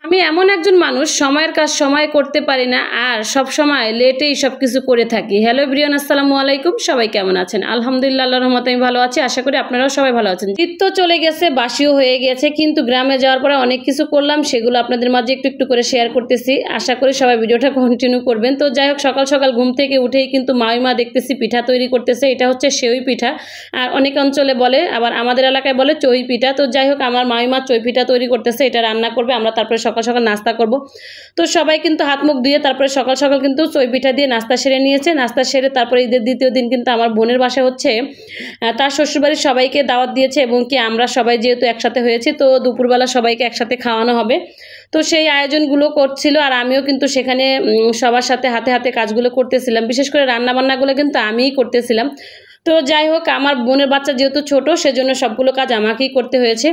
আমি এমন একজন মানুষ সময়ের কাজ সময় করতে পারি না আর সব সময় লেটেই সবকিছু করে থাকি। হ্যালো এভরিওয়ান, আসসালামু আলাইকুম। সবাই কেমন আছেন? আলহামদুলিল্লাহ, আল্লাহর রহমতে আমি ভালো আছি। আশা করি আপনারাও সবাই ভালো আছেন। শীত তো চলে গেছে, বাসিও হয়ে গেছে, কিন্তু গ্রামে যাওয়ার পরে অনেক কিছু করলাম, সেগুলো আপনাদের মাঝে একটু একটু করে শেয়ার করতেছি। আশা করি সবাই ভিডিওটা কন্টিনিউ করবেন। তো যাই হোক, সকাল সকাল ঘুম থেকে উঠেই কিন্তু মাইমা দেখতেছি পিঠা তৈরি করতেছে। এটা হচ্ছে সেউই পিঠা, আর অনেক অঞ্চলে বলে, আবার আমাদের এলাকায় বলে চই পিঠা। তো যাই হোক, আমার মাইমা চই পিঠা তৈরি করতেছে, এটা রান্না করবে, আমরা তারপরে সকাল সকাল নাস্তা করব। তো সবাই কিন্তু হাত মুখ ধুয়ে তারপরে সকাল সকাল কিন্তু চই পিঠা দিয়ে নাস্তা সেরে নিয়েছে। নাস্তা সেরে তারপরে ঈদের দ্বিতীয় দিন কিন্তু আমার বোনের বাসায় হচ্ছে তার শ্বশুরবাড়ির সবাইকে দাওয়াত দিয়েছে, এবং কি আমরা সবাই যেহেতু একসাথে হয়েছি, তো দুপুরবেলা সবাইকে একসাথে খাওয়ানো হবে। তো সেই আয়োজনগুলো করছিল, আর আমিও কিন্তু সেখানে সবার সাথে হাতে হাতে কাজগুলো করতেছিলাম। বিশেষ করে রান্নাবান্নাগুলো কিন্তু আমিই করতেছিলাম। তো যাই হোক, আমার বোনের বাচ্চা যেহেতু ছোট, সেজন্য সবগুলো কাজ আমাকেই করতে হয়েছে।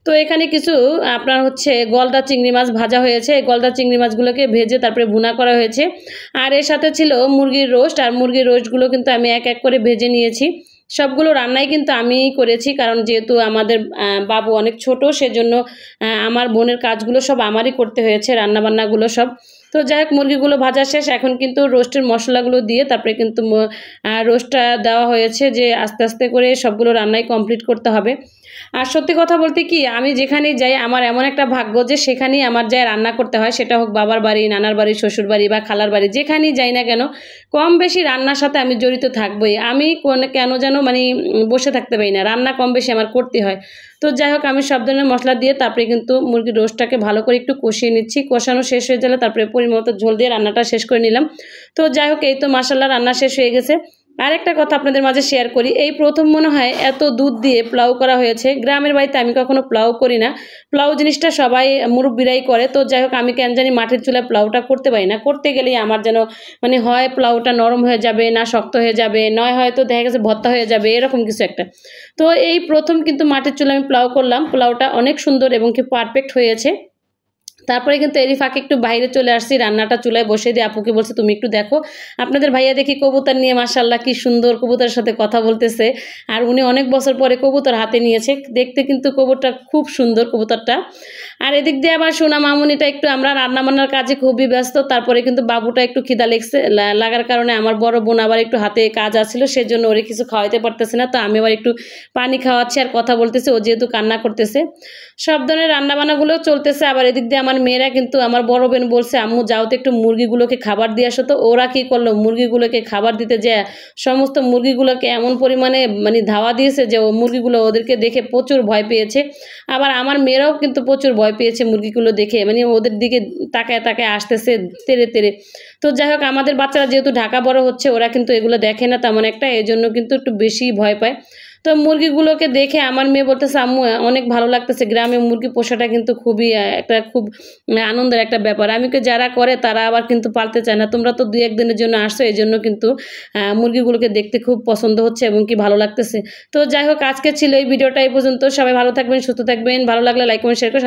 তো এখানে কিছু আপনার হচ্ছে গলদা চিংড়ি মাছ ভাজা হয়েছে। এই গলদা চিংড়ি মাছগুলোকে ভেজে তারপরে ভুনা করা হয়েছে। আর এর সাথে ছিল মুরগির রোস্ট, আর মুরগির রোস্টগুলো কিন্তু আমি এক এক করে ভেজে নিয়েছি। সবগুলো রান্নাই কিন্তু আমিই করেছি, কারণ যেহেতু আমাদের বাবু অনেক ছোট, সেজন্য আমার বোনের কাজগুলো সব আমারই করতে হয়েছে, রান্নাবান্নাগুলো সব। তো যাই হোক, মুরগিগুলো ভাজা শেষ, এখন কিন্তু রোস্টের মশলাগুলো দিয়ে তারপরে কিন্তু রোস্টটা দেওয়া হয়েছে, যে আস্তে আস্তে করে সবগুলো রান্নাই কমপ্লিট করতে হবে। আর সত্যি কথা বলতে কি, আমি যেখানেই যাই আমার এমন একটা ভাগ্য যে সেখানেই আমার যাই রান্না করতে হয়, সেটা হোক বাবার বাড়ি, নানার বাড়ি, শ্বশুর বাড়ি বা খালার বাড়ি, যেখানেই যাই না কেন কম বেশি রান্নার সাথে আমি জড়িত থাকবই। আমি কেন যেন মানে বসে থাকতে পারি না, রান্না কম বেশি আমার করতে হয়। তো যাই হোক, আমি সব ধরনের মশলা দিয়ে তারপরে কিন্তু মুরগির রোস্টটাকে ভালো করে একটু কষিয়ে নিচ্ছি। কষানো শেষ হয়ে গেলে তারপরে পরিমতো ঝোল দিয়ে রান্নাটা শেষ করে নিলাম। তো যাই হোক, এই তো মাশাআল্লাহ রান্না শেষ হয়ে গেছে। আরেকটা কথা আপনাদের মাঝে শেয়ার করি, এই প্রথম মনে হয় এত দুধ দিয়ে পোলাও করা হয়েছে। গ্রামের বাড়িতে আমি কখনো পোলাও করি না, পোলাও জিনিসটা সবাই মুরব্বিরাই করে। তো যাই হোক, আমি কেন জানি মাটির চুলায় পোলাওটা করতে পারি না। করতে গেলেই আমার যেন মানে হয় পোলাওটা নরম হয়ে যাবে, না শক্ত হয়ে যাবে, নয় হয়তো দেখা গেছে ভর্তা হয়ে যাবে, এরকম কিছু একটা। তো এই প্রথম কিন্তু মাটির চুলায় আমি পোলাও করলাম, পোলাওটা অনেক সুন্দর এবং কি পারফেক্ট হয়েছে। তারপরে কিন্তু এরই ফাঁকে একটু বাইরে চলে আসছি, রান্নাটা চুলায় বসে দিয়ে আপুকে বলছে তুমি একটু দেখো। আপনাদের ভাইয়া দেখি কবুতর নিয়ে মাশাআল্লাহ কি সুন্দর কবুতরের সাথে কথা বলতেছে। আর উনি অনেক বছর পরে কবুতর হাতে নিয়েছে, দেখতে কিন্তু কবুতরটা খুব সুন্দর কবুতরটা। আর এদিক দিয়ে আবার সোনা মামুনিটা একটু আমরা রান্নাবান্নার কাজে খুবই ব্যস্ত। তারপরে কিন্তু বাবুটা একটু খিদা লেগছে, লাগার কারণে আমার বড় বোন আবার একটু হাতে কাজ আসছিল, সেজন্য ওরে কিছু খাওয়াইতে পারতেছে না। তো আমি আবার একটু পানি খাওয়াচ্ছি আর কথা বলতেছি, ও যেহেতু কান্না করতেছে। সব ধরনের রান্নাবান্নাগুলো চলতেছে। আবার এদিক দিয়ে আমার মেয়েরা কিন্তু, আমার বড় বোন বলছে আম্মু যাও তো একটু মুরগিগুলোকে খাবার দিয়ে আসো। তো ওরা কি করলো, মুরগিগুলোকে খাবার দিতে যায় সমস্ত মুরগিগুলোকে এমন পরিমাণে মানে ধাওয়া দিয়েছে যে ও মুরগিগুলো ওদেরকে দেখে প্রচুর ভয় পেয়েছে। আবার আমার মেয়েরাও কিন্তু প্রচুর ভয় পেয়েছে মুরগিগুলো দেখে, মানে ওদের দিকে তাকায় তাকায় আসতেছে তেরে তেরে। তো যাই হোক, আমাদের বাচ্চারা যেহেতু ঢাকা বড় হচ্ছে, ওরা কিন্তু এগুলো দেখে না তেমন একটা, এই জন্য কিন্তু একটু বেশি ভয় পায়। তো মুরগিগুলোকে দেখে আমার মেয়ে বলতেছে আম্মু অনেক ভালো লাগতেছে, গ্রামে মুরগি পোষাটা কিন্তু খুবই একটা খুব আনন্দের একটা ব্যাপার। আমি যারা করে তারা আবার কিন্তু পালতে চায় না। তোমরা তো 2-1 দিনের জন্য আসছো, এই জন্য কিন্তু মুরগিগুলোকে দেখতে খুব পছন্দ হচ্ছে এবং কি ভালো লাগতেছে। তো যাই হোক, আজকে ছিল এই ভিডিওটা এই পর্যন্ত। সবাই ভালো থাকবেন, সুস্থ থাকবেন। ভালো লাগলে লাইক কমেন্ট শেয়ার করে